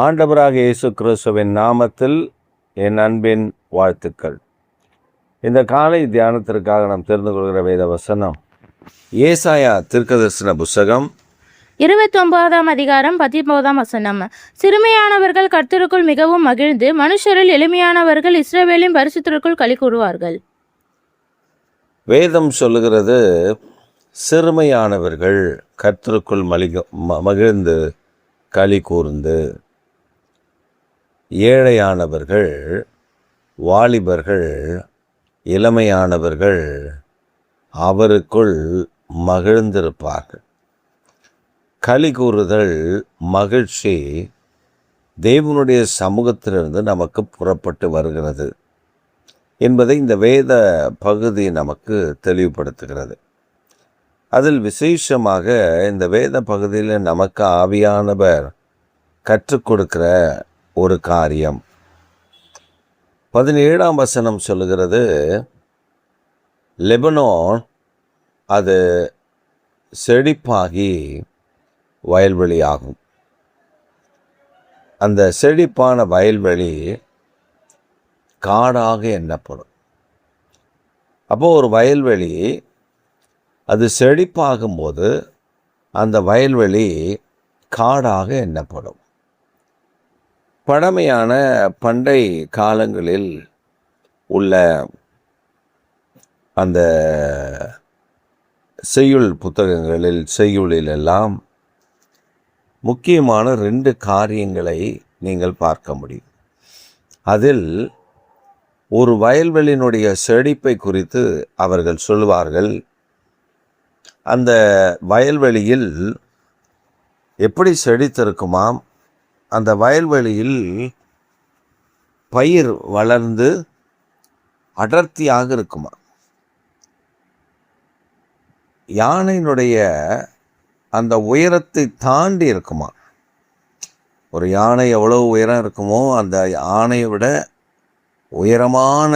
ஆண்டவராக இயேசு கிறிஸ்துவின் நாமத்தில் என் அன்பின் வாழ்த்துக்கள். இந்த காலை தியானத்திற்காக நாம் தெரிந்து கொள்கிற வேத வசனம் ஏசாயா தீர்க்கதரிசன புஸ்தகம் 29ஆம் அதிகாரம் 19ஆம் வசனம். சிறுமையானவர்கள் கர்த்தருக்குள் மிகவும் மகிழ்ந்து, மனுஷரில் எளிமையானவர்கள் இஸ்ரவேலின் பரிசுத்தருக்குள் களி கூறுவார்கள். வேதம் சொல்லுகிறது, சிறுமையானவர்கள் கர்த்தருக்குள் மகிழ்ந்து களி கூர்ந்து, ஏழையானவர்கள், வாலிபர்கள், இளமையானவர்கள் அவருக்குள் மகிழ்ந்திருப்பார்கள். களி கூறுதல், மகிழ்ச்சி தேவனுடைய சமூகத்திலிருந்து நமக்கு புறப்பட்டு வருகிறது என்பதை இந்த வேத பகுதி நமக்கு தெளிவுபடுத்துகிறது. அதில் விசேஷமாக இந்த வேத பகுதியில் நமக்கு ஆவியானவர் கற்றுக் கொடுக்கிற ஒரு காரியம் 17ஆம் வசனம் சொல்லுகிறது, லெபனோன் அது செழிப்பாகி வயல்வெளியாகும். அந்த செழிப்பான வயல்வெளி காடாக எண்ணப்படும். அப்போ ஒரு வயல்வெளி அது செழிப்பாகும்போது அந்த வயல்வெளி காடாக எண்ணப்படும். பழமையான பண்டை காலங்களில் உள்ள அந்த செய்யுள் புத்தகங்களில் செய்யுளிலெல்லாம் முக்கியமான 2 காரியங்களை நீங்கள் பார்க்க முடியும். அதில் ஒரு வயல்வெளியினுடைய செழிப்பை குறித்து அவர்கள் சொல்வார்கள். அந்த வயல்வெளியில் எப்படி செழித்திருக்குமாம், அந்த வயல்வெளியில் பயிர் வளர்ந்து அடர்த்தியாக இருக்குமா. யானையினுடைய அந்த உயரத்தை தாண்டி இருக்குமா. ஒரு யானை எவ்வளோ உயரம் இருக்குமோ அந்த யானையை விட உயரமான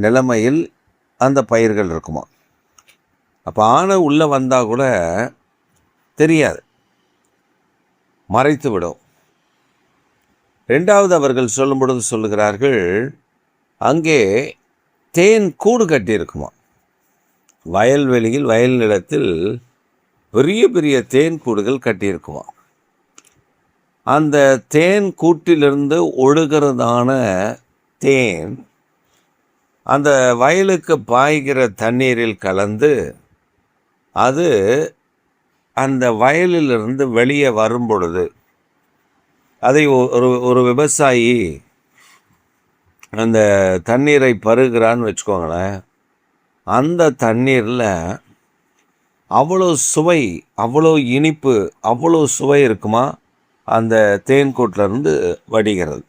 நிலைமையில் அந்த பயிர்கள் இருக்குமா. அப்போ ஆனை உள்ளே வந்தால் கூட தெரியாது, மறைத்து விடும். 2வது அவர்கள் சொல்லும் பொழுது சொல்லுகிறார்கள், அங்கே தேன் கூடு கட்டி இருக்குமா. வயல்வெளியில் வயல் நிலத்தில் பெரிய பெரிய தேன் கூடுகள் கட்டியிருக்குமா. அந்த தேன் கூட்டிலிருந்து ஒழுகிறதான தேன் அந்த வயலுக்கு பாய்கிற தண்ணீரில் கலந்து அது அந்த வயலிலிருந்து வெளியே வரும் பொழுது அதை ஒரு விவசாயி அந்த தண்ணீரை பருகிறான்னு வச்சுக்கோங்களேன், அந்த தண்ணீரில் அவ்வளோ சுவை, அவ்வளோ இனிப்பு, அவ்வளோ சுவை இருக்குமா அந்த தேன்கூட்டிலிருந்து வடிகிறது.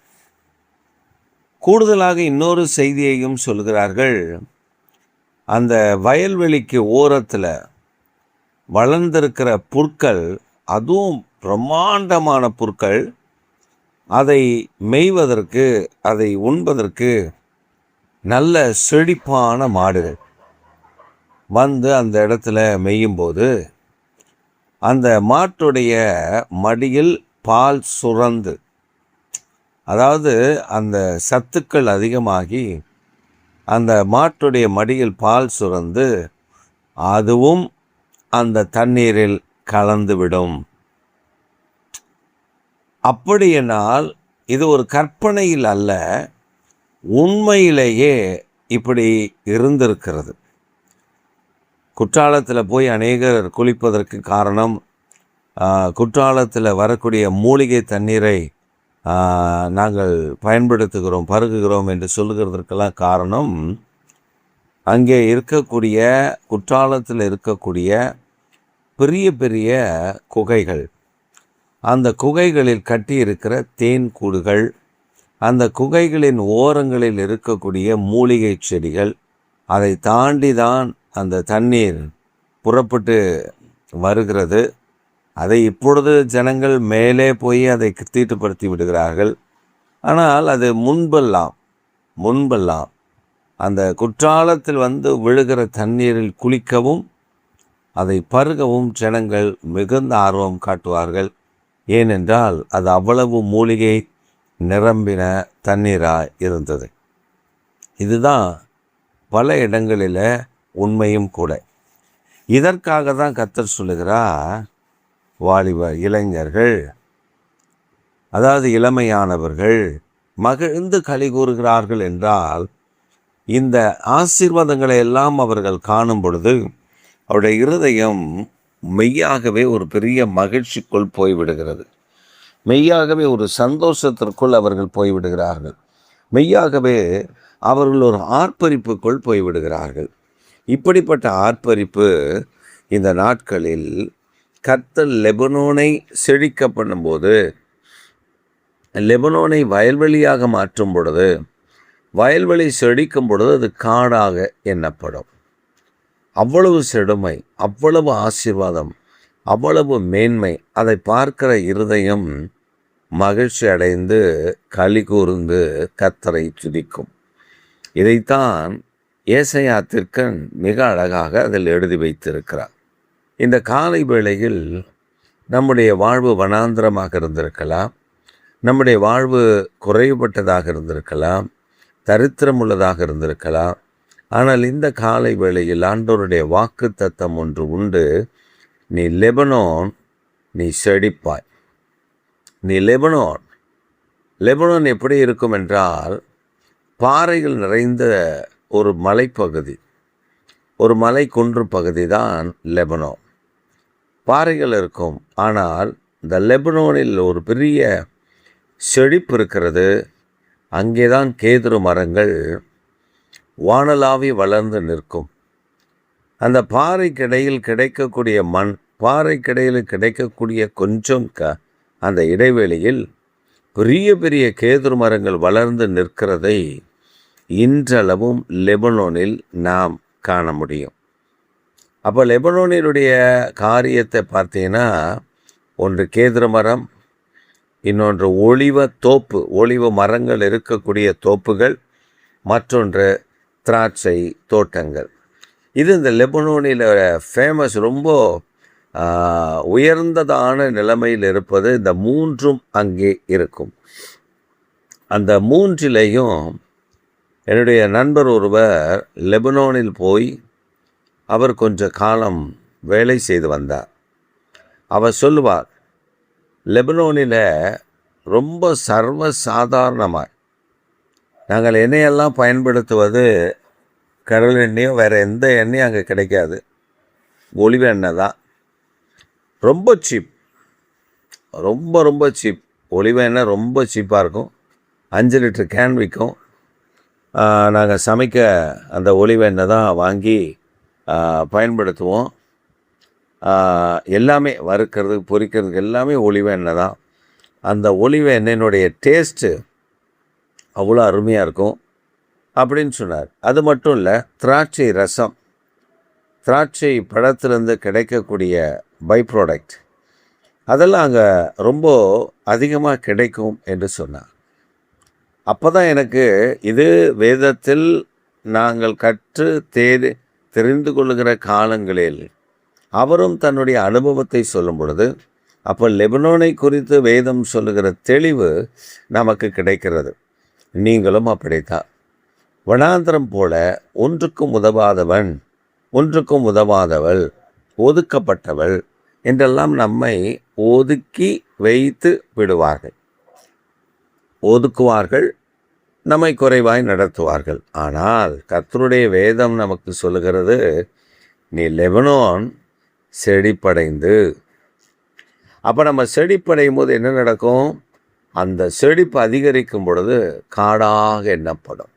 கூடுதலாக இன்னொரு செய்தியையும் சொல்கிறார்கள். அந்த வயல்வெளிக்கு ஓரத்தில் வளர்ந்திருக்கிற புற்கள், அதுவும் பிரம்மாண்டமான புற்கள், அதை மேய்வதற்கு, அதை உண்பதற்கு நல்ல செழிப்பான மாடுகள் வந்து அந்த இடத்துல மேயும்போது அந்த மாட்டுடைய மடியில் பால் சுரந்து, அதாவது அந்த சத்துக்கள் அதிகமாகி அந்த மாட்டுடைய மடியில் பால் சுரந்து அதுவும் அந்த தண்ணீரில் கலந்துவிடும். அப்படியென்றால் இது ஒரு கற்பனையில் அல்ல, உண்மையிலேயே இப்படி இருந்திருக்கிறது. குற்றாலத்தில் போய் அநேகர் குளிப்பதற்கு காரணம், குற்றாலத்தில் வரக்கூடிய மூலிகை தண்ணீரை நாங்கள் பயன்படுத்துகிறோம், பருகுகிறோம் என்று சொல்லுகிறதற்கெல்லாம் காரணம், அங்கே இருக்கக்கூடிய குற்றாலத்தில் இருக்கக்கூடிய பெரிய பெரிய குகைகள், அந்த குகைகளில் கட்டி இருக்கிற தேன் கூடுகள், அந்த குகைகளின் ஓரங்களில் இருக்கக்கூடிய மூலிகை செடிகள், அதை தாண்டி தான் அந்த தண்ணீர் புறப்பட்டு வருகிறது. அதை இப்பொழுது ஜனங்கள் மேலே போய் அதை தீட்டுப்படுத்தி விடுகிறார்கள். ஆனால் அது முன்பெல்லாம் அந்த குற்றாலத்தில் வந்து விழுகிற தண்ணீரில் குளிக்கவும் அதை பருகவும் ஜனங்கள் மிகுந்த ஆர்வம் காட்டுவார்கள். ஏனென்றால் அது அவ்வளவு மூலிகை நிரம்பின தண்ணீராக இருந்தது. இதுதான் பல இடங்களில் உண்மையும் கூட. இதற்காக தான் கர்த்தர் சொல்லுகிறார், வாலிப இளைஞர்கள், அதாவது இளமையானவர்கள் மகிழ்ந்து களி கூறுகிறார்கள் என்றால், இந்த ஆசீர்வாதங்களை எல்லாம் அவர்கள் காணும் பொழுது அவருடைய இருதயம் மெய்யாகவே ஒரு பெரிய மகிழ்ச்சிக்குள் போய்விடுகிறது. மெய்யாகவே ஒரு சந்தோஷத்திற்குள் அவர்கள் போய்விடுகிறார்கள். மெய்யாகவே அவர்கள் ஒரு ஆர்ப்பரிப்புக்குள் போய்விடுகிறார்கள். இப்படிப்பட்ட ஆர்ப்பரிப்பு இந்த நாட்களில் கர்த்தர் லெபனோனை செழிக்க பண்ணும்போது, லெபனோனை வயல்வெளியாக மாற்றும் பொழுது, வயல்வெளி செழிக்கும் பொழுது அது காடாக எண்ணப்படும். அவ்வளவு செழுமை, அவ்வளவு ஆசீர்வாதம், அவ்வளவு மேன்மை, அதை பார்க்கிற இருதயம் மகிழ்ச்சி அடைந்து களி கூர்ந்து கர்த்தரை துதிக்கும். இதைத்தான் ஏசாயா தீர்க்கன் மிக அழகாக அதில் எழுதி வைத்திருக்கிறார். இந்த காலை வேளையில் நம்முடைய வாழ்வு வனாந்திரமாக இருந்திருக்கலாம், நம்முடைய வாழ்வு குறைவுபட்டதாக இருந்திருக்கலாம், தரித்திரம் உள்ளதாக இருந்திருக்கலாம். ஆனால் இந்த காலை வேளையில் ஆண்டவருடைய வாக்கு தத்தம் ஒன்று உண்டு. நீ லெபனோன், நீ செழிப்பாய். நீ லெபனோன் எப்படி இருக்கும் என்றால், பாறைகள் நிறைந்த ஒரு மலைப்பகுதி, ஒரு மலை குன்று பகுதி தான் லெபனோன். பாறைகள் இருக்கும், ஆனால் இந்த லெபனோனில் ஒரு பெரிய செழிப்பு இருக்கிறது. அங்கேதான் கேதுரு மரங்கள் வானலாவி வளர்ந்து நிற்கும். அந்த பாறைக்கிடையில் கிடைக்கக்கூடிய மண், பாறைக்கிடையில் கிடைக்கக்கூடிய கொஞ்சம் அந்த இடைவெளியில் பெரிய பெரிய கேதுரு மரங்கள் வளர்ந்து நிற்கிறதை இன்றளவும் லெபனோனில் நாம் காண முடியும். அப்போ லெபனோனினுடைய காரியத்தை பார்த்தீங்கன்னா, ஒன்று கேதுரு மரம், இன்னொன்று ஒலிவ தோப்பு, ஒலிவ மரங்கள் இருக்கக்கூடிய தோப்புகள், மற்றொன்று திராட்சை தோட்டங்கள். இது இந்த லெபனோனில் ஃபேமஸ், ரொம்ப உயர்ந்ததான நிலைமையில் இருப்பது இந்த மூன்றும் அங்கே இருக்கும். அந்த மூன்றிலையும் என்னுடைய நண்பர் ஒருவர் லெபனோனில் போய் அவர் கொஞ்ச காலம் வேலை செய்து வந்தார். அவர் சொல்லுவார், லெபனோனில் ரொம்ப சர்வசாதாரணமாக நாங்கள் எண்ணெயெல்லாம் பயன்படுத்துவது கடல் எண்ணெயோ வேறு எந்த எண்ணெயும் அங்கே கிடைக்காது, ஒலிவ எண்ணெய் தான். ரொம்ப சீப், ரொம்ப சீப். ஒலிவ எண்ணெய் ரொம்ப சீப்பாக இருக்கும். 5 லிட்டர் கேன் விற்கும். நாங்கள் சமைக்க அந்த ஒலிவ எண்ணெய் தான் வாங்கி பயன்படுத்துவோம். எல்லாமே வறுக்கிறதுக்கு பொரிக்கிறதுக்கு எல்லாமே ஒலிவ எண்ணெய் தான். அந்த ஒலிவ எண்ணெயினுடைய டேஸ்ட்டு அவ்வளோ அருமையாக இருக்கும் அப்படின்னு சொன்னார். அது மட்டும் இல்லை, திராட்சை ரசம், திராட்சை பழத்திலிருந்து கிடைக்கக்கூடிய பை ப்ராடக்ட், அதெல்லாம் அங்கே ரொம்ப அதிகமாக கிடைக்கும் என்று சொன்னார். அப்போ தான் எனக்கு இது வேதத்தில் நாங்கள் கற்று தெரிந்து கொள்ளுகிற காலங்களில் அவரும் தன்னுடைய அனுபவத்தை சொல்லும் பொழுது, அப்போ லெபனோனை குறித்து வேதம் சொல்லுகிற தெளிவு நமக்கு கிடைக்கிறது. நீங்களும் அப்படித்தான். வனாந்திரம் போல ஒன்றுக்கும் உதவாதவன், ஒன்றுக்கும் உதவாதவள், ஒதுக்கப்பட்டவள் என்றெல்லாம் நம்மை ஒதுக்கி வைத்து விடுவார்கள், ஒதுக்குவார்கள், நம்மை குறைவாய் நடத்துவார்கள். ஆனால் கர்த்தருடைய வேதம் நமக்கு சொல்லுகிறது, நீ லெபனோன் செழிப்படைந்து. அப்போ நம்ம செழிப்படையும் போது என்ன நடக்கும்? அந்த செழிப்பு அதிகரிக்கும் பொழுது காடாக எண்ணப்படும்.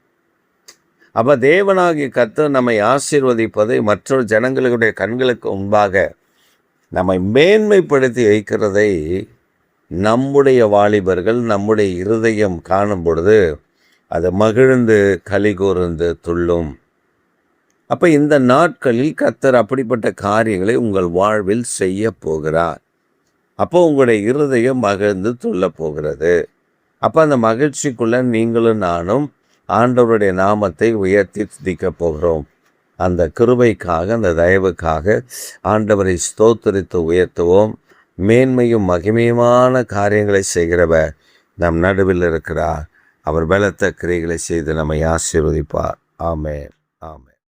அப்போ தேவனாகிய கர்த்தர் நம்மை ஆசீர்வதிப்பதை மற்றொரு ஜனங்களுடைய கண்களுக்கு முன்பாக நம்மை மேன்மைப்படுத்தி வைக்கிறதை நம்முடைய வாலிபர்கள், நம்முடைய இருதயம் காணும் பொழுது அது மகிழ்ந்து களி கூர்ந்து துள்ளும். அப்போ இந்த நாட்களில் கர்த்தர் அப்படிப்பட்ட காரியங்களை உங்கள் வாழ்வில் செய்ய போகிறார். அப்போ உங்களுடைய இருதயம் மகிழ்ந்து துள்ள போகிறது. அப்போ அந்த மகிழ்ச்சிக்குள்ளே நீங்களும் நானும் ஆண்டவருடைய நாமத்தை உயர்த்தி துதிக்க போகிறோம். அந்த கிருபைக்காக, அந்த தயவுக்காக ஆண்டவரை ஸ்தோத்திரித்து உயர்த்துவோம். மேன்மையும் மகிமையுமான காரியங்களை செய்கிறவர் நம் நடுவில் இருக்கிறார். அவர் பலத்த கிரியைகளை செய்து நம்மை ஆசீர்வதிப்பார். ஆமென். ஆமென்.